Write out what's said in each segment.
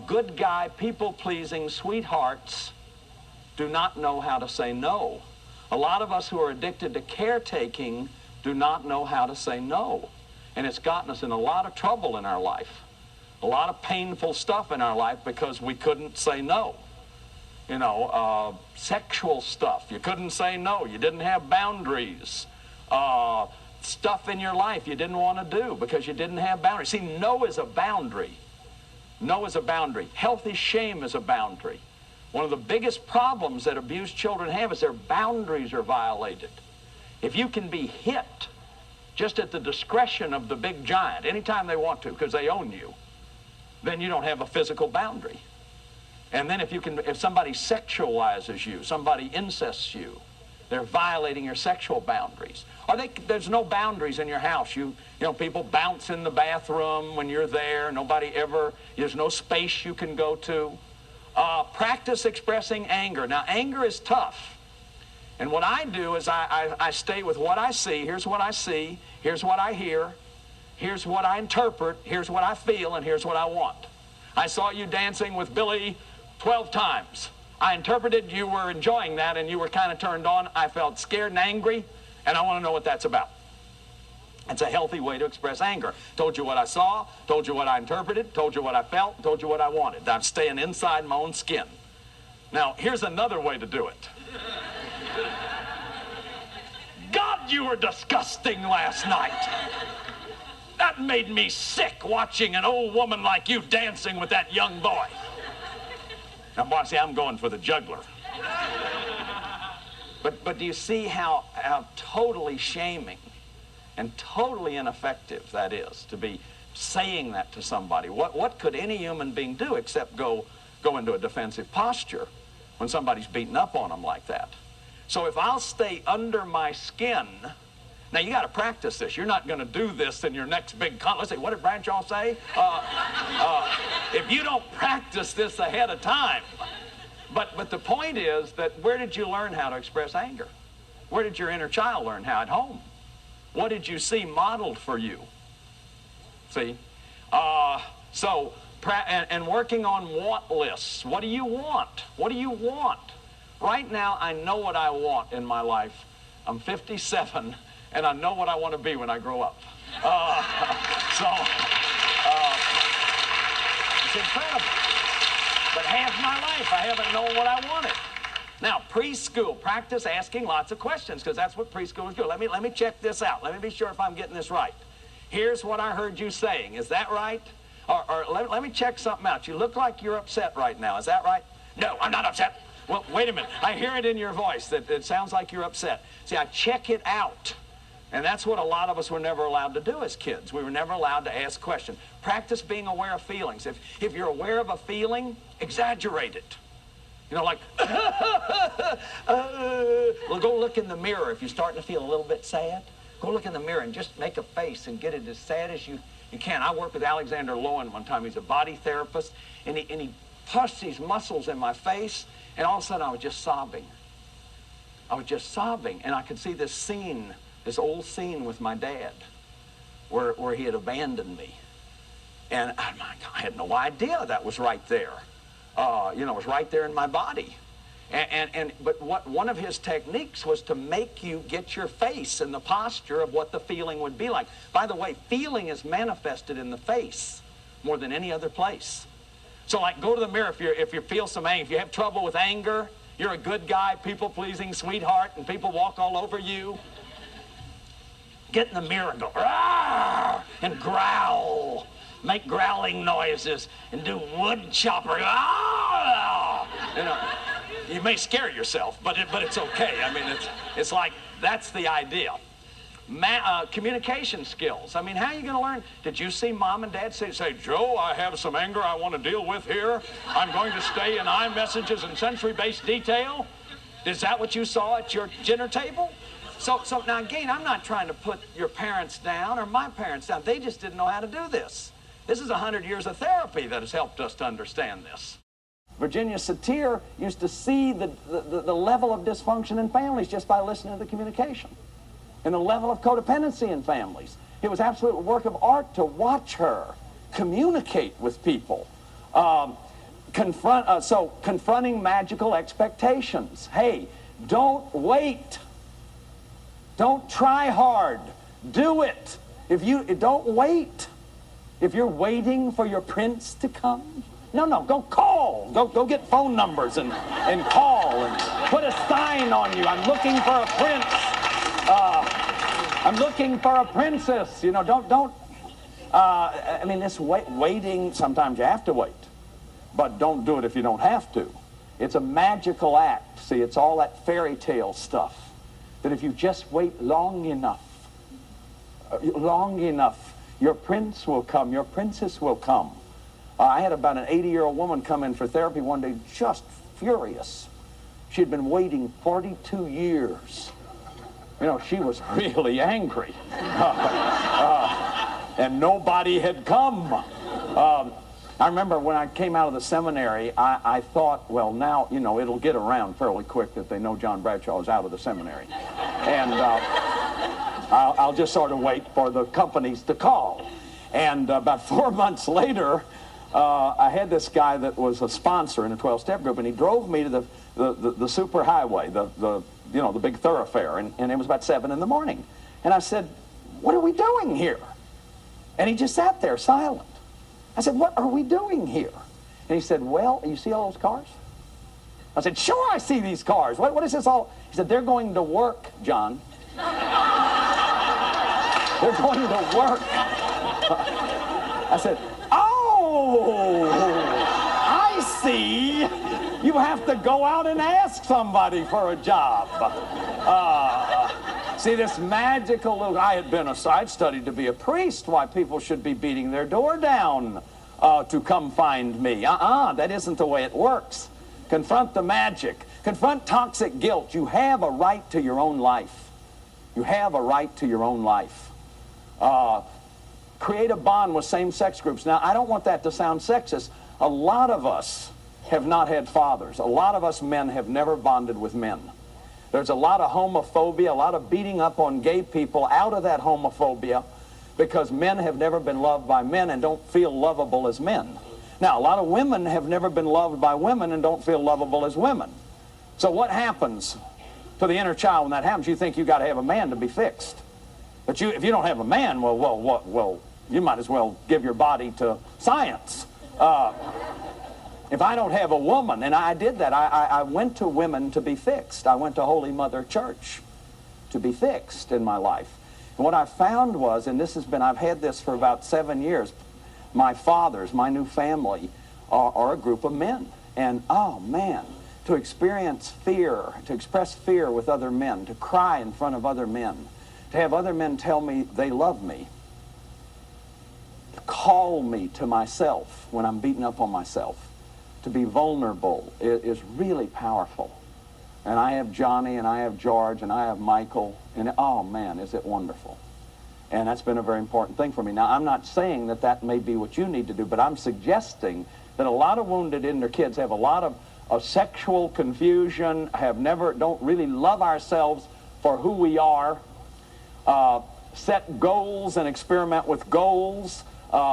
Good guy, people-pleasing sweethearts do not know how to say no. A lot of us who are addicted to caretaking do not know how to say no. And it's gotten us in a lot of trouble in our life. A lot of painful stuff in our life because we couldn't say no. You know, sexual stuff, you couldn't say no. You didn't have boundaries. Stuff in your life you didn't want to do because you didn't have boundaries. See, no is a boundary. No is a boundary. Healthy shame is a boundary. One of the biggest problems that abused children have is their boundaries are violated. If you can be hit just at the discretion of the big giant anytime they want to because they own you, then you don't have a physical boundary. And then if somebody sexualizes you, somebody incests you, they're violating your sexual boundaries. Or there's no boundaries in your house. You know, people bounce in the bathroom when you're there. There's no space you can go to. Practice expressing anger. Now, anger is tough. And what I do is I stay with what I see. Here's what I see. Here's what I hear. Here's what I interpret. Here's what I feel. And here's what I want. I saw you dancing with Billy 12 times. I interpreted you were enjoying that and you were kind of turned on. I felt scared and angry, and I want to know what that's about. It's a healthy way to express anger. Told you what I saw, told you what I interpreted, told you what I felt, told you what I wanted. I'm staying inside my own skin. Now, here's another way to do it. God, you were disgusting last night. That made me sick watching an old woman like you dancing with that young boy. Now, boy, see, I'm going for the juggler. But do you see how totally shaming and totally ineffective that is to be saying that to somebody? What could any human being do except go into a defensive posture when somebody's beating up on them like that? So if I'll stay under my skin, now you got to practice this. You're not going to do this in your next big let's see, what did Bradshaw say? If you don't practice this ahead of time. But the point is that where did you learn how to express anger? Where did your inner child learn how? At home. What did you see modeled for you? See? And working on want lists. What do you want? What do you want? Right now, I know what I want in my life. I'm 57, and I know what I want to be when I grow up. It's incredible. But half my life, I haven't known what I wanted. Now, preschool, practice asking lots of questions, because that's what preschoolers do. Let me check this out. Let me be sure if I'm getting this right. Here's what I heard you saying. Is that right? Or let me check something out. You look like you're upset right now. Is that right? No, I'm not upset. Well, wait a minute. I hear it in your voice that it sounds like you're upset. See, I check it out. And that's what a lot of us were never allowed to do as kids. We were never allowed to ask questions. Practice being aware of feelings. If you're aware of a feeling, exaggerate it. You know, like, well, go look in the mirror if you're starting to feel a little bit sad. Go look in the mirror and just make a face and get it as sad as you can. I worked with Alexander Lowen one time. He's a body therapist, and he pushed these muscles in my face, and all of a sudden I was just sobbing. I was just sobbing, and I could see this scene, this old scene with my dad, where he had abandoned me. And I had no idea that was right there. You know, it was right there in my body. But one of his techniques was to make you get your face in the posture of what the feeling would be like. By the way, feeling is manifested in the face more than any other place. So, like, go to the mirror if you feel some anger. If you have trouble with anger, you're a good guy, people-pleasing sweetheart, and people walk all over you. Get in the mirror and go, "Rawr!" and growl. Make growling noises and do wood chopper. "Ah!" You know, you may scare yourself, but it's okay. I mean, it's like, that's the idea. Communication skills. I mean, how are you going to learn? Did you see mom and dad say, "Joe, I have some anger I want to deal with here. I'm going to stay in iMessages and sensory-based detail"? Is that what you saw at your dinner table? So now again, I'm not trying to put your parents down or my parents down. They just didn't know how to do this. This is 100 years of therapy that has helped us to understand this. Virginia Satir used to see the level of dysfunction in families just by listening to the communication, and the level of codependency in families. It was absolute work of art to watch her communicate with people Confronting magical expectations. Hey, don't wait. Don't try hard. Do it. Don't wait. If you're waiting for your prince to come, no, go call. Go get phone numbers and call and put a sign on you. I'm looking for a prince. I'm looking for a princess. You know, I mean, this waiting, sometimes you have to wait. But don't do it if you don't have to. It's a magical act. See, it's all that fairy tale stuff. That if you just wait long enough, your prince will come, your princess will come. I had about an 80-year-old woman come in for therapy one day, just furious. She'd been waiting 42 years. You know, she was really angry. And nobody had come. I remember when I came out of the seminary, I thought, well, now, you know, it'll get around fairly quick that they know John Bradshaw is out of the seminary. And I'll just sort of wait for the companies to call. And about 4 months later, I had this guy that was a sponsor in a 12-step group, and he drove me to the super highway, the big thoroughfare, and it was about 7 in the morning. And I said, what are we doing here? And he just sat there silent. I said, what are we doing here? And he said, well, you see all those cars? I said, sure, I see these cars. What is this all? He said, they're going to work, John. They're going to work. I said, oh, I see. You have to go out and ask somebody for a job. See, this magical little... I'd studied to be a priest. Why people should be beating their door down to come find me. That isn't the way it works. Confront the magic. Confront toxic guilt. You have a right to your own life. You have a right to your own life. Create a bond with same-sex groups. Now, I don't want that to sound sexist. A lot of us have not had fathers. A lot of us men have never bonded with men. There's a lot of homophobia, a lot of beating up on gay people out of that homophobia because men have never been loved by men and don't feel lovable as men. Now, a lot of women have never been loved by women and don't feel lovable as women. So what happens to the inner child when that happens? You think you got to have a man to be fixed. But if you don't have a man, well, you might as well give your body to science. If I don't have a woman, and I did that, I went to women to be fixed. I went to Holy Mother Church to be fixed in my life. And what I found was, and I've had this for about 7 years, my fathers, my new family, are a group of men. And, oh man, to experience fear, to express fear with other men, to cry in front of other men, to have other men tell me they love me, to call me to myself when I'm beaten up on myself, to be vulnerable is really powerful. And I have Johnny, and I have George, and I have Michael, and oh man, is it wonderful. And that's been a very important thing for me. Now, I'm not saying that may be what you need to do, but I'm suggesting that a lot of wounded inner kids have a lot of sexual confusion, don't really love ourselves for who we are, set goals and experiment with goals.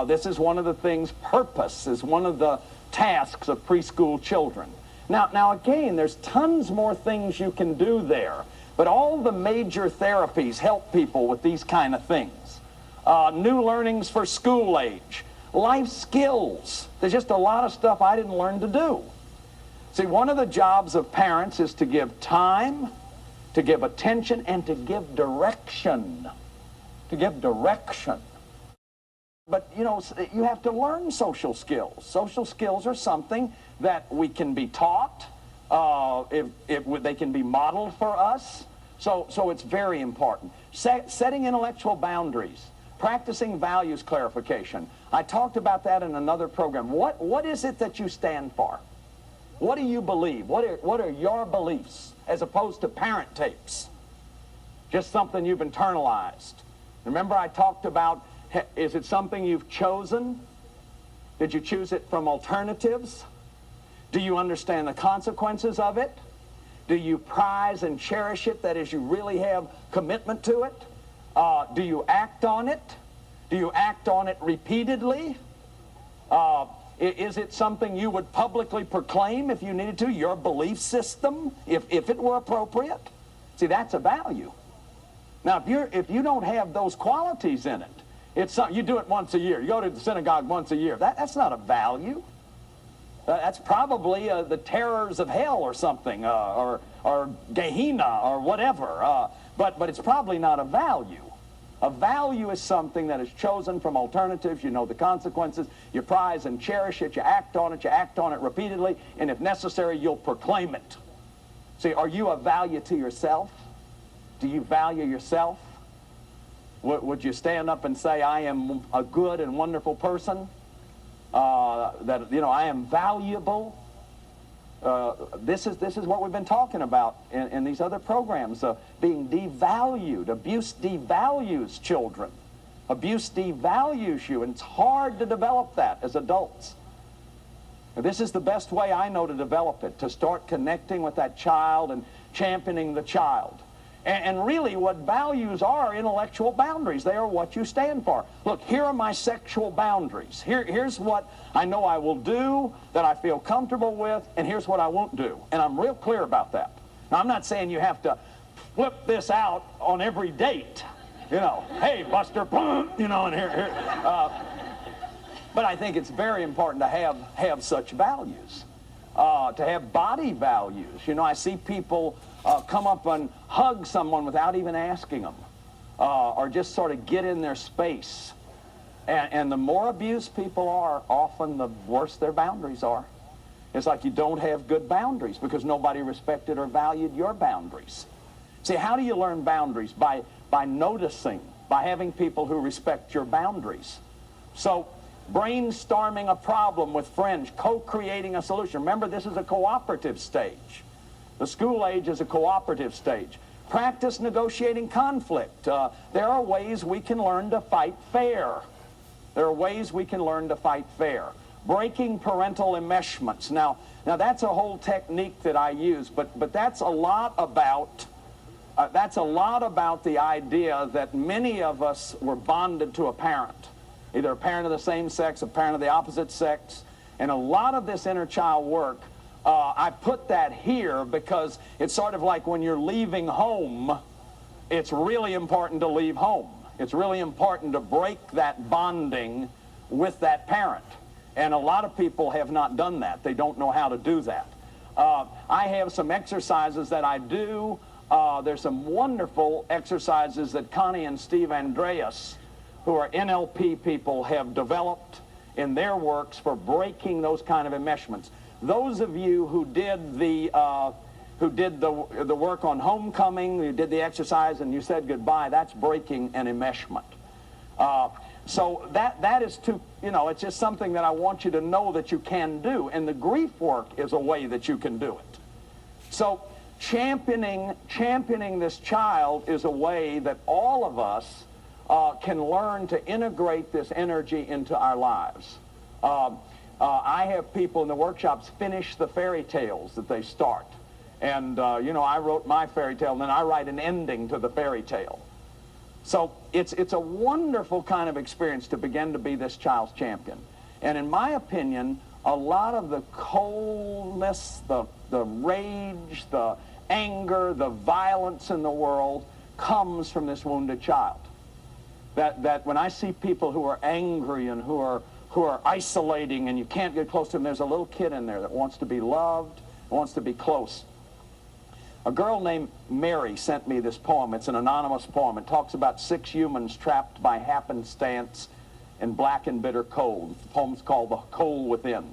This is one of the things, purpose is one of the tasks of preschool children. Now again, there's tons more things you can do there, but all the major therapies help people with these kind of things. New learnings for school age, life skills. There's just a lot of stuff I didn't learn to do. See, one of the jobs of parents is to give time, to give attention, and to give direction. To give direction. But, you know, you have to learn social skills. Social skills are something that we can be taught. They can be modeled for us. So it's very important. Setting intellectual boundaries. Practicing values clarification. I talked about that in another program. What is it that you stand for? What do you believe? What are your beliefs as opposed to parent tapes? Just something you've internalized. Remember I talked about, is it something you've chosen? Did you choose it from alternatives? Do you understand the consequences of it? Do you prize and cherish it? That is, you really have commitment to it? Do you act on it? Do you act on it repeatedly? Is it something you would publicly proclaim if you needed to, your belief system, if it were appropriate? See, that's a value. Now, if you don't have those qualities in it, it's something, you do it once a year. You go to the synagogue once a year. That's not a value. That's probably the terrors of hell or something, or Gehenna or whatever. But it's probably not a value. A value is something that is chosen from alternatives. You know the consequences. You prize and cherish it. You act on it repeatedly. And if necessary, you'll proclaim it. See, are you a value to yourself? Do you value yourself? Would you stand up and say, I am a good and wonderful person? That, you know, I am valuable? This is what we've been talking about in these other programs, being devalued. Abuse devalues children. Abuse devalues you, and it's hard to develop that as adults. This is the best way I know to develop it, to start connecting with that child and championing the child. And really what values are intellectual boundaries. They are what you stand for. Look, here are my sexual boundaries. Here's what I know I will do that I feel comfortable with, and here's what I won't do. And I'm real clear about that. Now, I'm not saying you have to flip this out on every date. You know, hey, Buster, you know, and here. But I think it's very important to have such values, to have body values. You know, I see people come up and hug someone without even asking them, or just sort of get in their space. And the more abused people are, often the worse their boundaries are. It's like you don't have good boundaries because nobody respected or valued your boundaries. See, how do you learn boundaries? By noticing, by having people who respect your boundaries. So, brainstorming a problem with friends, co-creating a solution. Remember, this is a cooperative stage. The school age is a cooperative stage. Practice negotiating conflict. There are ways we can learn to fight fair. There are ways we can learn to fight fair. Breaking parental enmeshments. Now that's a whole technique that I use, but that's a lot about the idea that many of us were bonded to a parent, either a parent of the same sex, a parent of the opposite sex, and a lot of this inner child work. I put that here because it's sort of like when you're leaving home, it's really important to leave home. It's really important to break that bonding with that parent. And a lot of people have not done that. They don't know how to do that. I have some exercises that I do. There's some wonderful exercises that Connie and Steve Andreas, who are NLP people, have developed in their works for breaking those kind of enmeshments. Those of you who did the work on homecoming, you did the exercise and you said goodbye, that's breaking an enmeshment. So that is too, you know, it's just something that I want you to know that you can do, and the grief work is a way that you can do it. So championing this child is a way that all of us can learn to integrate this energy into our lives. I have people in the workshops finish the fairy tales that they start. And, you know, I wrote my fairy tale, and then I write an ending to the fairy tale. So it's a wonderful kind of experience to begin to be this child's champion. And in my opinion, a lot of the coldness, the rage, the anger, the violence in the world comes from this wounded child. That when I see people who are angry and who are isolating and you can't get close to them, there's a little kid in there that wants to be loved, wants to be close. A girl named Mary sent me this poem. It's an anonymous poem. It talks about 6 humans trapped by happenstance in black and bitter cold. The poem's called The Coal Within.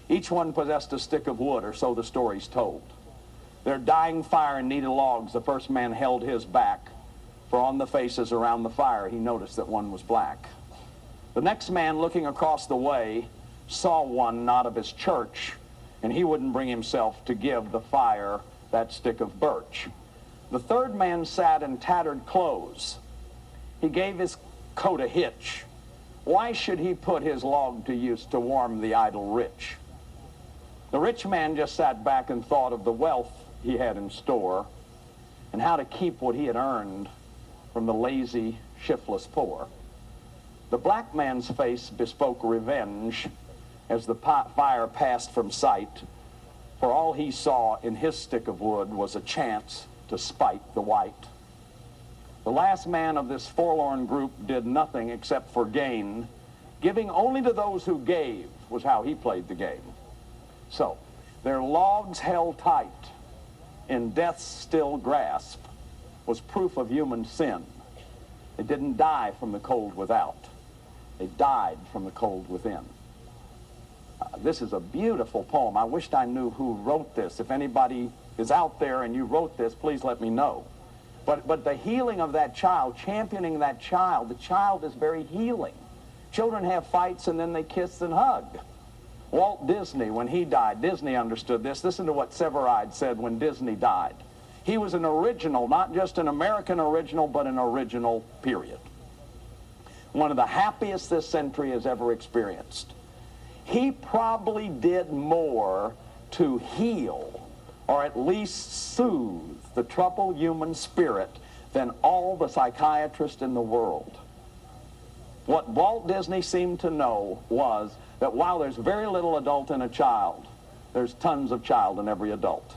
Each one possessed a stick of wood, or so the story's told. Their dying fire and needed logs, the first man held his back, for on the faces around the fire he noticed that one was black. The next man, looking across the way, saw one not of his church, and he wouldn't bring himself to give the fire that stick of birch. The third man sat in tattered clothes. He gave his coat a hitch. Why should he put his log to use to warm the idle rich? The rich man just sat back and thought of the wealth he had in store and how to keep what he had earned from the lazy, shiftless poor. The black man's face bespoke revenge, as the fire passed from sight, for all he saw in his stick of wood was a chance to spite the white. The last man of this forlorn group did nothing except for gain. Giving only to those who gave was how he played the game. So, their logs held tight in death's still grasp was proof of human sin. They didn't die from the cold without. They died from the cold within. This is a beautiful poem. I wished I knew who wrote this. If anybody is out there and you wrote this, please let me know. But the healing of that child, championing that child, the child is very healing. Children have fights and then they kiss and hug. Walt Disney, when he died, Disney understood this. Listen to what Severide said when Disney died. He was an original, not just an American original, but an original, period. One of the happiest this century has ever experienced. He probably did more to heal, or at least soothe, the troubled human spirit than all the psychiatrists in the world. What Walt Disney seemed to know was that while there's very little adult in a child, there's tons of child in every adult.